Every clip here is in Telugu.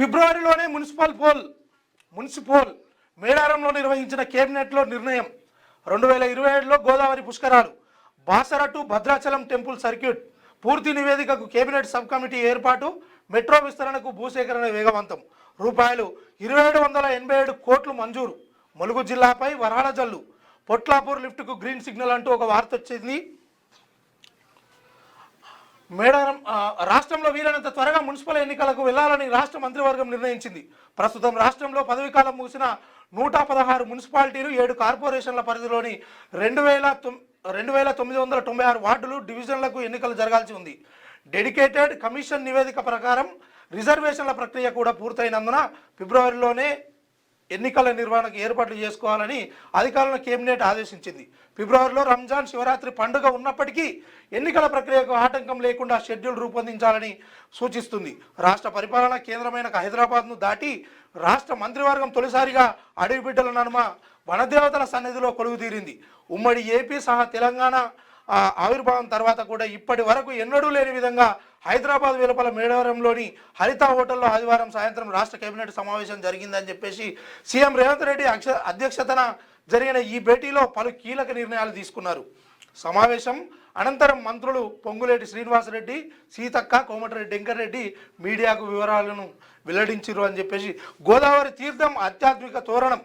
ఫిబ్రవరిలోనే మున్సిపల్ మేడారంలో నిర్వహించిన కేబినెట్లో నిర్ణయం 2027లో గోదావరి పుష్కరాలు Basara to Bhadrachalam temple circuit పూర్తి నివేదికకు కేబినెట్ సబ్ కమిటీ ఏర్పాటు మెట్రో విస్తరణకు భూసేకరణ వేగవంతం రూపాయలు 2787 కోట్లు మంజూరు ములుగు జిల్లాపై వరాల జల్లు పొట్లాపూర్ లిఫ్ట్కు గ్రీన్ సిగ్నల్ అంటూ ఒక వార్త వచ్చింది. మేడారం రాష్ట్రంలో వీలైనంత త్వరగా మున్సిపల్ ఎన్నికలకు వెళ్లాలని రాష్ట్ర మంత్రివర్గం నిర్ణయించింది. ప్రస్తుతం రాష్ట్రంలో పదవీకాలం ముగిసిన 116 మున్సిపాలిటీలు 7 కార్పొరేషన్ల పరిధిలోని 2996 వార్డులు డివిజన్లకు ఎన్నికలు జరగాల్సి ఉంది. డెడికేటెడ్ కమిషన్ నివేదిక ప్రకారం రిజర్వేషన్ల ప్రక్రియ కూడా పూర్తయినందున ఫిబ్రవరిలోనే ఎన్నికల నిర్వహణకు ఏర్పాట్లు చేసుకోవాలని అధికారులను కేబినెట్ ఆదేశించింది. ఫిబ్రవరిలో రంజాన్ శివరాత్రి పండుగ ఉన్నప్పటికీ ఎన్నికల ప్రక్రియకు ఆటంకం లేకుండా షెడ్యూల్ రూపొందించాలని సూచిస్తుంది. రాష్ట్ర పరిపాలనా కేంద్రమైన హైదరాబాద్ను దాటి రాష్ట్ర మంత్రివర్గం తొలిసారిగా అడవిబిడ్డల నడుమ వనదేవతల సన్నిధిలో కొలువుదీరింది. ఉమ్మడి ఏపీ సహా తెలంగాణ ఆవిర్భావం తర్వాత కూడా ఇప్పటి వరకు ఎన్నడూ లేని విధంగా హైదరాబాద్ వెలుపల మేడారంలోని హరిత హోటల్లో ఆదివారం సాయంత్రం రాష్ట్ర కేబినెట్ సమావేశం జరిగిందని చెప్పేసి సీఎం రేవంత్ రెడ్డి అధ్యక్షతన జరిగిన ఈ భేటీలో పలు కీలక నిర్ణయాలు తీసుకున్నారు. సమావేశం అనంతరం మంత్రులు పొంగులేటి శ్రీనివాసరెడ్డి, సీతక్క, కోమటిరెడ్డి వెంకటరెడ్డి మీడియాకు వివరాలను వెల్లడించారు అని చెప్పేసి గోదావరి తీర్థం ఆధ్యాత్మిక తోరణం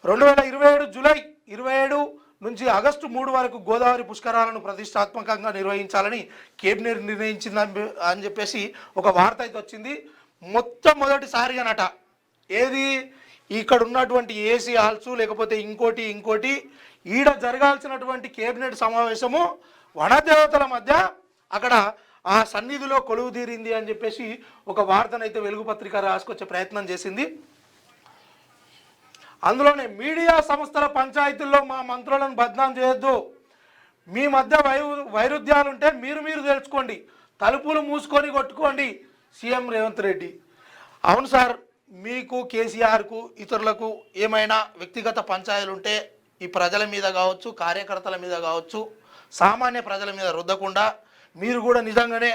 2027 జూలై 27 నుంచి ఆగస్టు 3 వరకు గోదావరి పుష్కరాలను ప్రతిష్టాత్మకంగా నిర్వహించాలని కేబినెట్ నిర్ణయించిందని అని చెప్పేసి ఒక వార్త అయితే వచ్చింది. మొట్టమొదటిసారిగానట ఏది ఇక్కడ ఉన్నటువంటి ఏసీ హాల్స్ లేకపోతే ఇంకోటి ఈడ జరగాల్సినటువంటి కేబినెట్ సమావేశము వనదేవతల మధ్య అక్కడ ఆ సన్నిధిలో కొలువు తీరింది అని చెప్పేసి ఒక వార్తనైతే వెలుగు పత్రిక రాసుకొచ్చే ప్రయత్నం చేసింది. అందులోనే మీడియా సంస్థల పంచాయతీల్లో మా మంత్రులను బద్నాం చేయొద్దు, మీ మధ్య వైరుధ్యాలుంటే మీరు తెలుసుకోండి, తలుపులు మూసుకొని కొట్టుకోండి సీఎం రేవంత్ రెడ్డి. అవును సార్, మీకు కేసీఆర్కు ఇతరులకు ఏమైనా వ్యక్తిగత పంచాయతీలు ఉంటే ఈ ప్రజల మీద కావచ్చు, కార్యకర్తల మీద కావచ్చు, సామాన్య ప్రజల మీద రుద్దకుండా మీరు కూడా నిజంగానే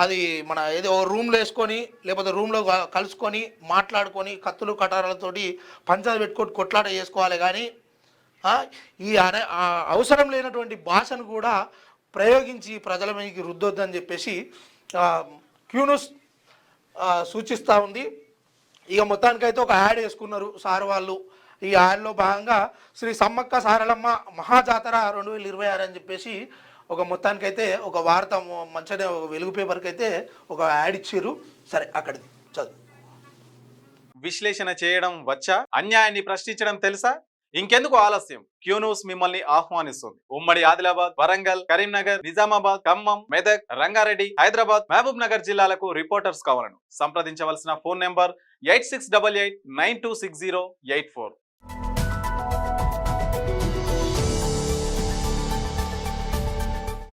అది మన ఏదో రూమ్లో వేసుకొని లేకపోతే రూమ్లో కలుసుకొని మాట్లాడుకొని కత్తులు కటారాలతోటి పంచాయతీ పెట్టుకొని కొట్లాట చేసుకోవాలి. కానీ ఈ అవసరం లేనటువంటి భాషను కూడా ప్రయోగించి ప్రజల మీదకి రుద్దొద్దని చెప్పేసి క్యూన్యూస్ సూచిస్తూ ఉంది. ఇక మొత్తానికైతే ఒక యాడ్ వేసుకున్నారు సార్ వాళ్ళు. ఈ యాడ్లో భాగంగా శ్రీ సమ్మక్క సారలమ్మ మహాజాతర 2026 అని చెప్పేసి ఒక మొత్తానికైతే ఒక వార్త మంచిగా వెలుగు పేపర్కి అయితే ఒక యాడ్ ఇచ్చారు. సరే అక్కడిది చదువు. విశ్లేషణ చేయడం వచ్చా? అన్యాయాన్ని ప్రశ్నించడం తెలుసా? ఇంకెందుకు ఆలస్యం? క్యూ న్యూస్ మిమ్మల్ని ఆహ్వానిస్తుంది. ఉమ్మడి ఆదిలాబాద్, వరంగల్, కరీంనగర్, నిజామాబాద్, ఖమ్మం, మెదక్, రంగారెడ్డి, హైదరాబాద్, మహబూబ్ నగర్ జిల్లాలకు రిపోర్టర్స్ కావాలను సంప్రదించవలసిన ఫోన్ నెంబర్ 8688926084.